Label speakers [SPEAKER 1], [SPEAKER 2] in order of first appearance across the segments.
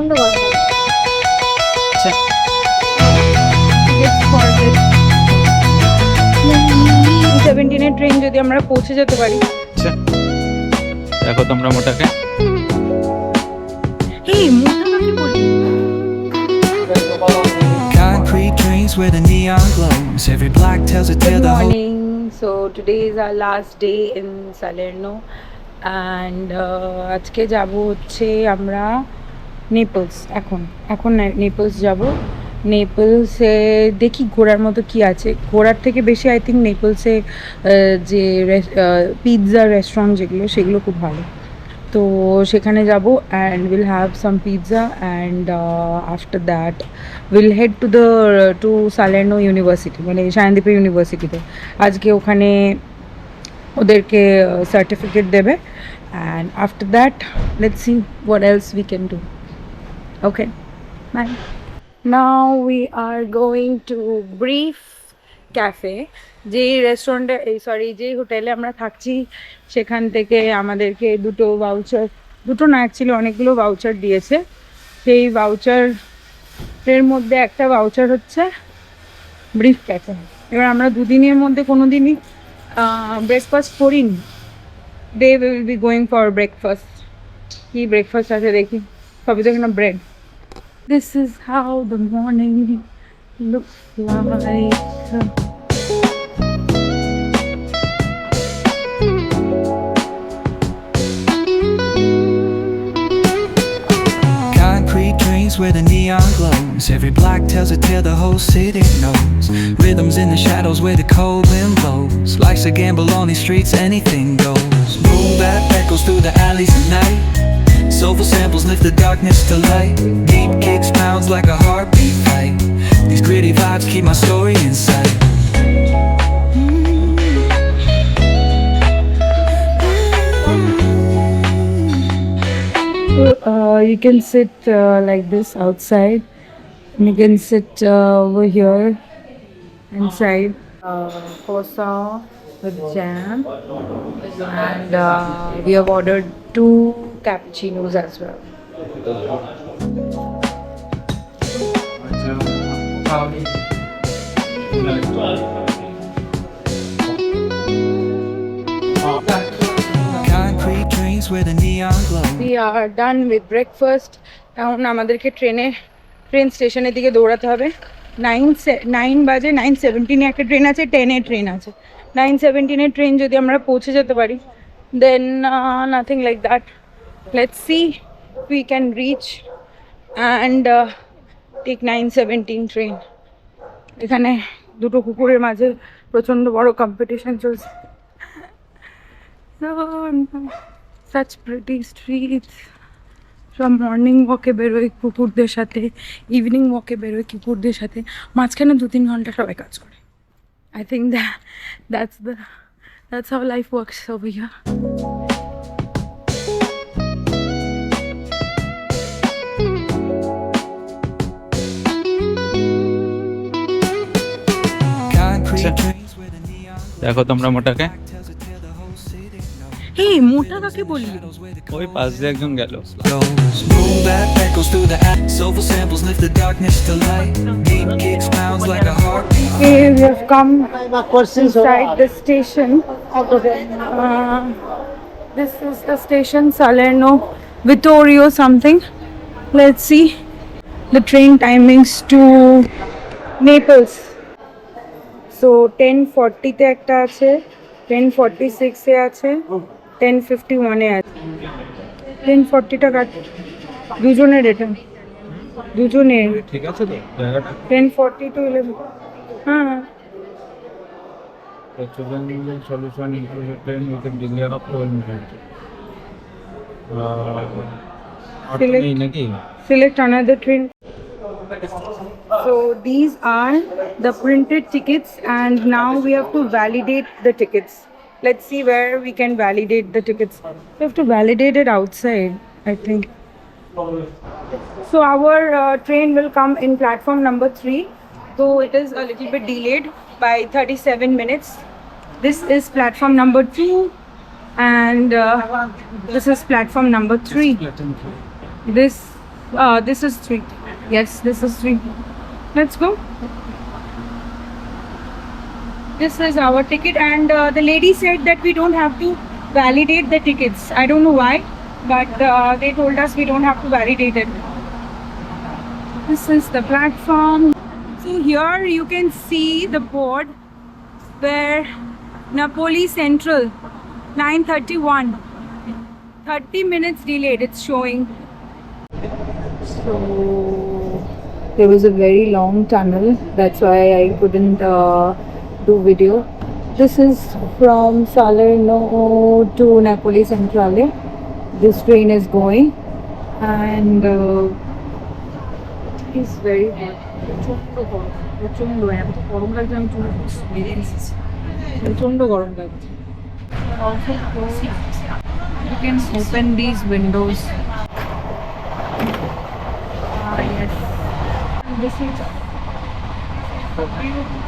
[SPEAKER 1] প্রচন্ড গরম লাগে।
[SPEAKER 2] আচ্ছা,
[SPEAKER 1] Let's forget 17 ট্রেন যদি আমরা পৌঁছে যেতে পারি।
[SPEAKER 2] আচ্ছা, দেখো তোমরা মোটাকে।
[SPEAKER 1] এই মোটা কাকে বলি?
[SPEAKER 3] Concrete dreams where the neon glows. Every block tells a
[SPEAKER 1] Good
[SPEAKER 3] tale. The whole
[SPEAKER 1] morning. So today is our last day in Salerno and আজকে যাব হচ্ছে আমরা নেপলস। এখন নেপলস যাব। নেপলসে দেখি ঘোরার মতো কি আছে। ঘোরার থেকে বেশি আই থিঙ্ক নেপলসে যে পিৎজা রেস্টুরেন্ট যেগুলো সেগুলো খুব ভালো। তো সেখানে যাব and will have some pizza and after that will head to Salerno university, মানে সায়নদীপের ইউনিভার্সিটিতে। আজকে ওখানে ওদেরকে সার্টিফিকেট দেবে and after that let's see what else we can do. Okay, bye. Now we are going to brief cafe. যেই রেস্টুরেন্টে যেই হোটেলে আমরা থাকছি সেখান থেকে আমাদেরকে দুটো না অ্যাকচুয়ালি অনেকগুলো ভাউচার দিয়েছে। সেই ভাউচারের মধ্যে একটা ভাউচার হচ্ছে ব্রিফ ক্যাফে। এবার আমরা দুদিনের মধ্যে কোনো দিনই ব্রেকফাস্ট করিনি। They will be going for breakfast. কি ব্রেকফাস্ট আছে দেখি, সবই তো এখানে bread. This is how the morning looks like.
[SPEAKER 3] concrete dreams where the neon glows. Every block tells a tale the whole city knows. Rhythms in the shadows where the cold wind blows. Life's a gamble on these streets, anything goes. Boom bap echoes through the alleys at night. Soulful samples lift the darkness to light. Deep kicks pounds like a heartbeat fight. These gritty vibes keep my story in sight.
[SPEAKER 1] You can sit like this outside, and you can sit over here inside. Croissant with jam, and we have ordered 2 cappuccinos as well.
[SPEAKER 3] Concrete dreams where the neon glows.
[SPEAKER 1] We are done with breakfast. এখন আমাদেরকে train স্টেশনের দিকে দৌড়াতে হবে। 9 বাজে, 9:17 একটা train আছে, 10 train আছে। 9:17 ট্রেন যদি আমরা পৌঁছে যেতে পারি, then nothing like that. Let's see we can reach and take 9:17 train. এখানে দুটো কুকুরের মাঝে প্রচণ্ড বড় কম্পিটিশন চলছে। such pretty streets. সব মর্নিং ওয়াকে বেরোয় কুকুরদের সাথে, ইভিনিং ওয়াকে বেরোয় কুকুরদের সাথে, মাঝখানে 2-3 ঘন্টা সবাই কাজ করে। I think that's how life works over here.
[SPEAKER 3] Concrete dreams where the neon
[SPEAKER 2] দেখো তোমরা মোটাকে।
[SPEAKER 3] tells a tale the whole city knows.
[SPEAKER 1] এই মোটা কাকে বলি?
[SPEAKER 2] ওই পাশ দিয়ে একজন গেল।
[SPEAKER 3] Goes. Boom bap echoes through the app. Soulful samples lift the darkness to light. Deep kicks pounds like a heartbeat.
[SPEAKER 1] Okay, we have come inside the station. This is the station, Salerno Vittorio something. Let's see the train timings to Naples. So 10:40 তে একটা আছে, 10:46 এ আছে, 10:51 এ আছে। 10:40টা কাট দুজনের, এটা দুজনের।
[SPEAKER 2] ঠিক আছে তো জায়গাটা?
[SPEAKER 1] 10:40 to 11. হ্যাঁ,
[SPEAKER 2] solution includes a train with a delay of 12 minutes. নেই নাকি?
[SPEAKER 1] select another train. So these are the printed tickets and now we have to validate the tickets. Let's see where we can validate the tickets. We have to validate it outside, I think. So our train will come in platform number 3, though it is a little bit delayed by 37 minutes. This is platform number 2 and this is platform number 3. This This is 3. Yes, this is 3. Let's go. This is our ticket, and the lady said that we don't have to validate the tickets. I don't know why, but they told us we don't have to validate it. This is the platform. So here you can see the board where Napoli Central 9:31. 30 minutes delayed, it's showing. So there was a very long tunnel, that's why I couldn't do video. This is from Salerno to Napoli Centrale. This train is going, and it's very hot. প্রচন্ড এত গরম লাগছে, আমি চুল বেরিয়ে এসেছি, প্রচন্ড গরম লাগছে। Also, you can open these windows. Yes. And this is so beautiful.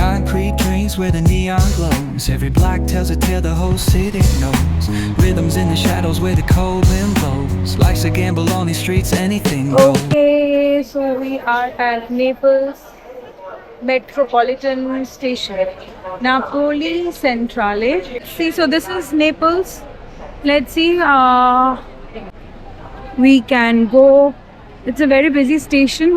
[SPEAKER 3] Concrete drains where the neon glows. Every block tells a tale the whole city knows. Rhythms in the shadows where the cold wind blows. Life's a gamble on these streets, anything goes.
[SPEAKER 1] Okay, so we are at Naples Metropolitan Station, Napoli Centrale. See, so this is Naples. Let's see. We can go. It's a very busy station.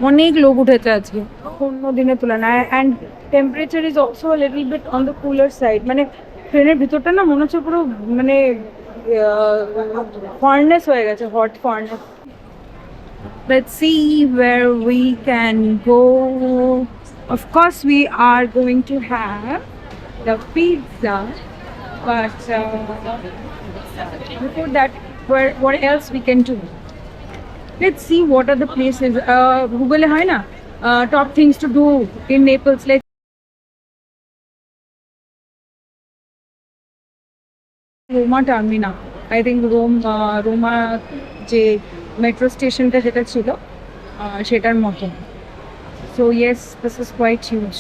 [SPEAKER 1] অনেক লোক উঠেছে আজকে অন্য দিনের তুলনায়, and temperature is also a little bit on the cooler side. মানে ট্রেনের ভিতরটা না মনে হচ্ছে পুরো মানে ফার্নেস হয়ে গেছে, hot furnace. Let's see where we can go. Of course, we are going to have the pizza, but before that, what else we can do? Let's see what are the places. Google hai na, top things to do in Naples. Let's Roma Termina. I think Roma যে metro স্টেশনটা যেটা ছিল সেটার মতো। So yes, this is quite huge.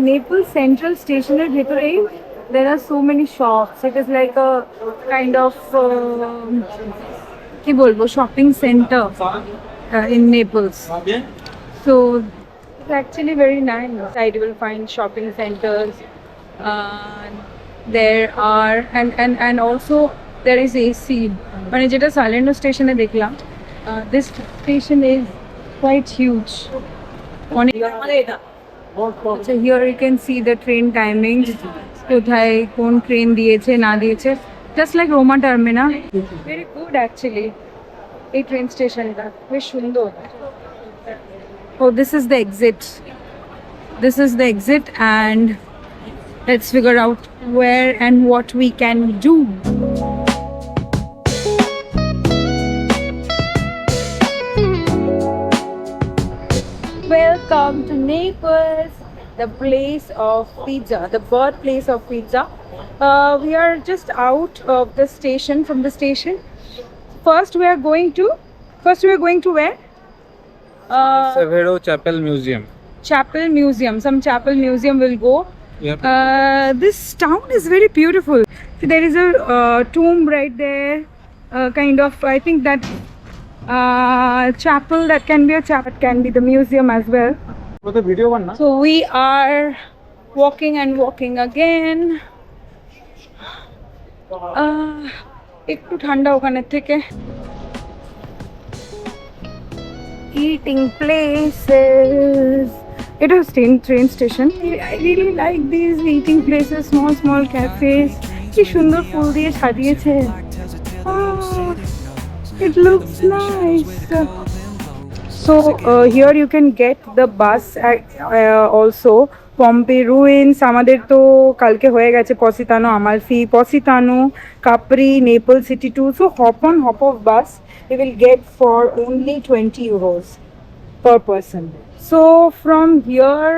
[SPEAKER 1] Naples Central স্টেশনের ভেতরেই there are so many shops. It is like a kind of কি বলবো shopping center in Naples. So it's actually very nice. You will find shopping centers. There are and also there is AC. মানে যেটা Salerno স্টেশনে দেখলাম, this station is quite huge. So here you can see the train timings, কোথায় কোন train দিয়েছে না দিয়েছে, just like Roma Termina. Very good actually. এই ট্রেন স্টেশনটা বেশ সুন্দর। Oh, this is the exit. This is the exit, and let's figure out where and what we can do. Welcome to Naples, the place of pizza, the birthplace of pizza. We are just out of the station, from the station. First we are going to where?
[SPEAKER 2] Severo Chapel Museum.
[SPEAKER 1] Chapel Museum. Some chapel museum will go.
[SPEAKER 2] Yep.
[SPEAKER 1] This town is very beautiful. So there is a tomb right there, kind of, I think that chapel, that can be a chapel, can be the museum as well. So we are walking and walking again. একটু ঠান্ডা ওখানের থেকে। Eating places. It is train station. I really like these eating places, small cafes. কি সুন্দর ফুল দিয়ে সাজিয়েছে। It looks nice. So here you can get the bus also. Pompeii ruins আমাদের তো কালকে হয়ে গেছে, Positano, Amalfi, Positano, Capri, Naples City 2. So hop of bus you will get for only 20 euros per person. So from here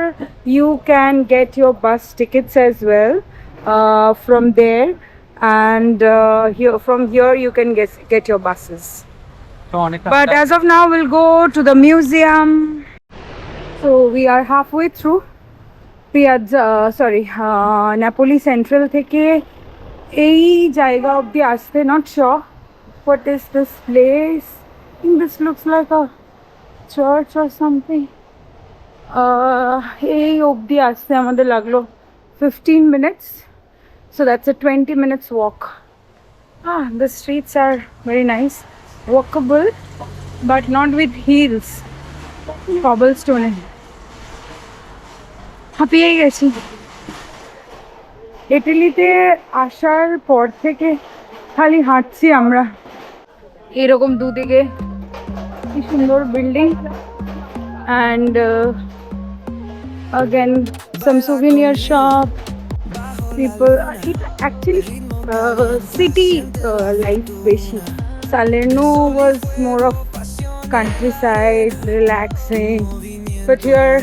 [SPEAKER 1] you can get your bus tickets as well from there, and from here you can get your buses. But as of now we'll go to the museum. So we are halfway through Napoli Central থেকে এই জায়গা অবধি আসতে not sure what is this place. I think this looks like a church or something. এই অবধি আসতে আমাদের লাগলো 15 minutes, so that's a 20 minutes walk. The streets are very nice, walkable but not with heels, cobblestone. হাঁপিয়ে গেছি। ইটালিতে আসার পর থেকে খালি হাঁটছি আমরা। এরকম দুদিকে কি সুন্দর building, and again some souvenir shop. People actually city life beshi. Salerno was more of countryside, relaxing, but here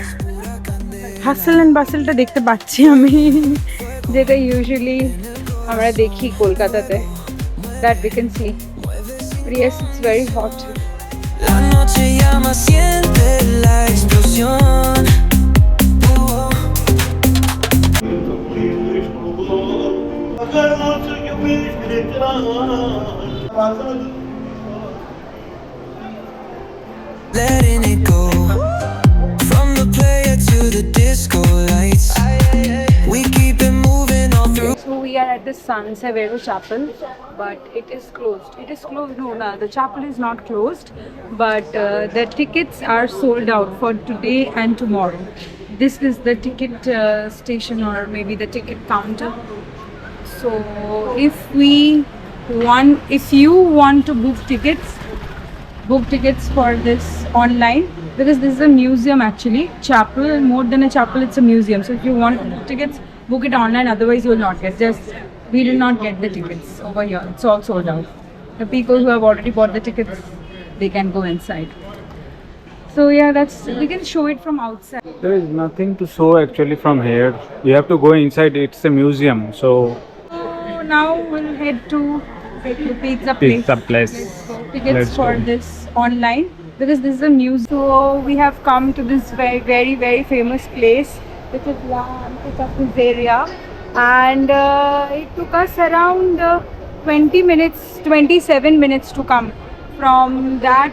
[SPEAKER 1] hustle and bustle টা দেখতে পাচ্ছি আমি, যেটা ইউজুয়ালি আমরা দেখি কলকাতাতে, that we can see. But yes, it's very hot.
[SPEAKER 3] La noche llama, siente la explosión. Letting it go. From the player to the disco lights. We keep it moving all through.
[SPEAKER 1] So we are at the San Severo Chapel, but it is closed. It is closed. No, the chapel is not closed, but the tickets are sold out for today and tomorrow. This is the ticket station, or maybe the ticket counter. So if you want to book tickets for this online, because this is a museum actually. Chapel, more than a chapel, it's a museum. So if you want tickets, book it online, otherwise you will not get. We did not get the tickets over here. It's all sold out. The people who have already bought the tickets, they can go inside. So yeah, we can show it from outside.
[SPEAKER 2] There is nothing to show actually from here. You have to go inside. It's a museum. So
[SPEAKER 1] Now we'll head to pizza place. So tickets
[SPEAKER 2] Let's
[SPEAKER 1] for
[SPEAKER 2] go.
[SPEAKER 1] this online, because this is a museum. So we have come to this very, very, very famous place, which is La Antica Pizzeria, and it took us around 27 minutes to come from that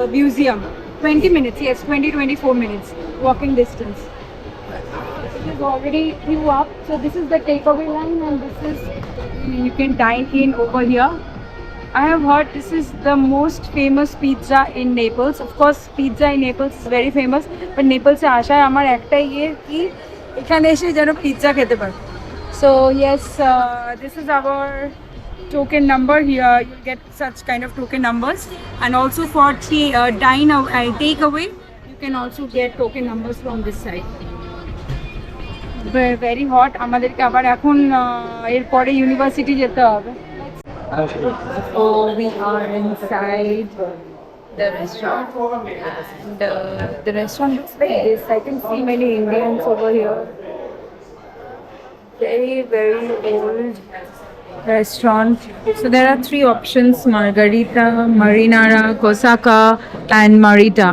[SPEAKER 1] museum. 20 minutes, yes, 24 minutes walking distance. It is already queue up. So this is the takeaway line, and this is, you can dine in over here. I have heard this is the most famous pizza in Naples. Of course, pizza in Naples is very famous, but Naples se asha amar ektai ye ki ekhane eshe jeno pizza khete par. So yes, this is our token number here. You get such kind of token numbers, and also for takeaway, you can also get token numbers from this side. Very hot. আমাদেরকে আবার এখন এরপরে university যেতে হবে। So we are inside the restaurant, and the restaurant looks like this. I can see many Indians over here. Very, very old restaurant. So there are 3 options: Margarita, Marinara, Kosaka, and Marita.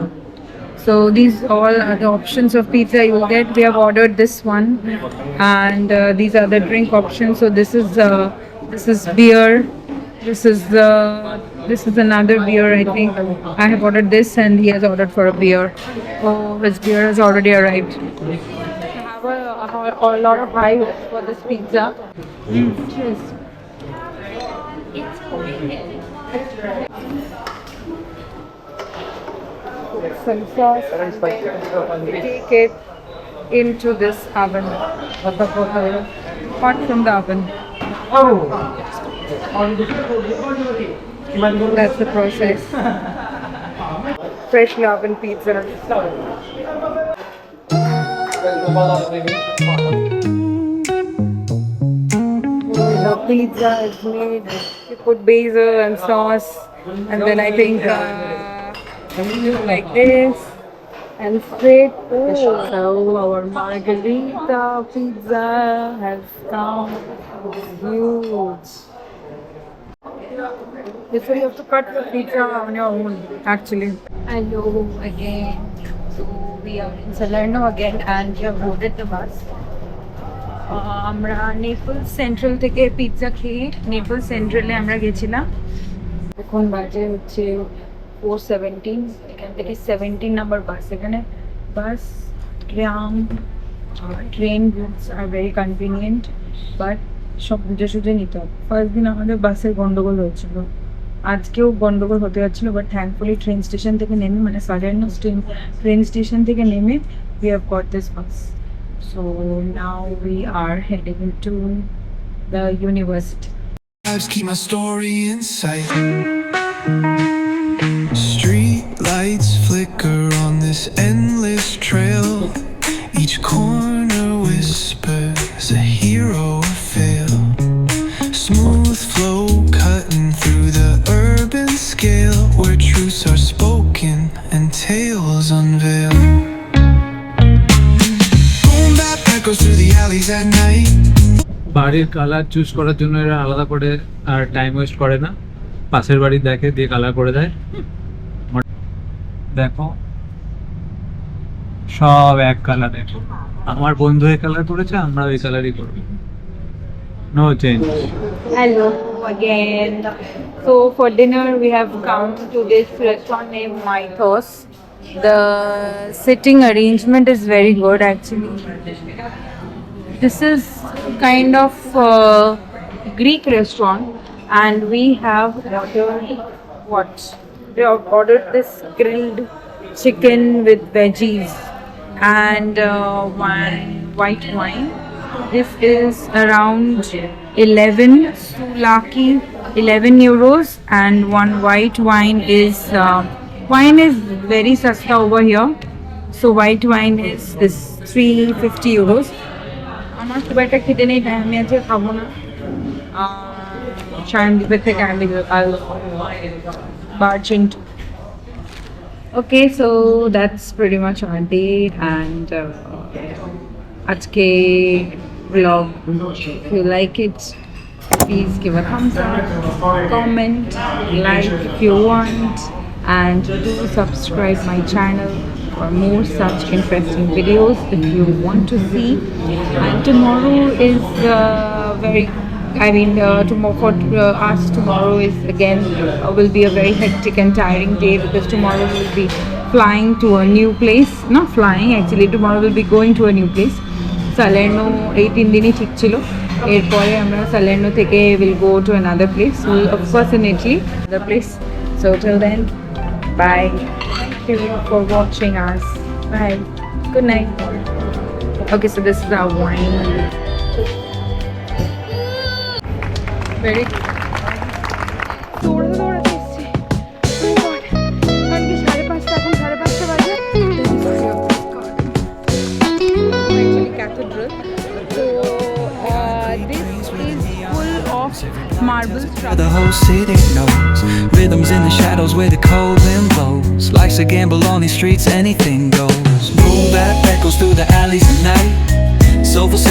[SPEAKER 1] So these all are the options of pizza you will get. We have ordered this one, and these are the drink options. So this is beer. This is another beer, I think. I have ordered this, and he has ordered for a beer. Oh, his beer has already arrived. I have a lot of high hopes for this pizza. Cheers. Some sauce, and then take it into this oven, hot from the oven. That's the process. Freshly oven pizza. The pizza is made. You put basil and sauce, and then I think like this, and straight. So our margarita pizza has come. Huge. This way you have to cut the pizza on your own, actually. Hello again. So we are in Salerno again and we have boarded the bus. আমরা Naples central থেকে pizza খেয়ে Naples সেন্ট্রালে আমরা গেছিলাম। এখন বাজে হচ্ছে 4:17, এখান থেকে 17 নাম্বার বাস। এখানে bus, tram, train routes are very convenient, but সব বুঝে সুঝে নিতে হবে। ফার্স্ট দিন আমাদের বাসের গন্ডগোল হয়েছিল, আজকেও গন্ডগোল হতে যাচ্ছিলো, বাট থ্যাঙ্কফুলি ট্রেন স্টেশন থেকে নেমে, মানে সালের্নো ট্রেন স্টেশন থেকে নেমে we have got this bus. So now we are heading to the university.
[SPEAKER 3] Vibes keep my story in sight. Street lights flicker on this endless trail. Each corner whispers a hero fail. Smooth flow cutting through the urban scale, where truths are spoken and tales unveil. Boom bap echoes through the alleys at night.
[SPEAKER 2] বাড়ির colour choose করার জন্য এরা আলাদা করে আর time waste করে না, পাশের বাড়ি দেখে দিয়ে কালার করে দেয়। দেখো সব এক কালারের, আমার বন্ধু এই কালার করেছে, আমরা ওই কালারই করব, no change.
[SPEAKER 1] Hello again. So for dinner we have come to this restaurant named Mythos. The sitting arrangement is very good actually. This is kind of Greek restaurant and we have ordered what? We have ordered this grilled chicken with veggies and one white wine. This is around 11 souvlaki, 11 euros, and one white wine is very sasta over here. So white wine is this 350 euros. আমার খুব একটা খেতে নেই, তাই আমি আজকে খাবো না। শায়নদীপের থেকে আমি বার্চেন্ট। Okay, so that's pretty much our day and আজকে vlog. If you like it, please give a thumbs up, comment, like if you want, and do subscribe my channel for more such interesting videos if you want to see. And tomorrow is tomorrow for us tomorrow is again will be a very hectic and tiring day because tomorrow we'll be flying to a new place. Not flying actually, tomorrow we'll be going to a new place. Salerno 18 দিনই ঠিক ছিল, এরপরে আমরা Salerno থেকে will go to another place, of course in Italy, another place. So till then, bye. Thank you for watching us. Bye. Good night. Okay, so this is our wine. Very good. দৌড়াতে দৌড়াতে এসছি। Oh my God. এখন কি 5:30, এখন 5:30 বাজে। Actually cathedral. So this is full of marble
[SPEAKER 3] The
[SPEAKER 1] structures.
[SPEAKER 3] whole city knows rhythms in the shadows where the cold wind blows. Life's a gamble on these streets, anything goes. Boom bap echoes through the alleys at night. Soulful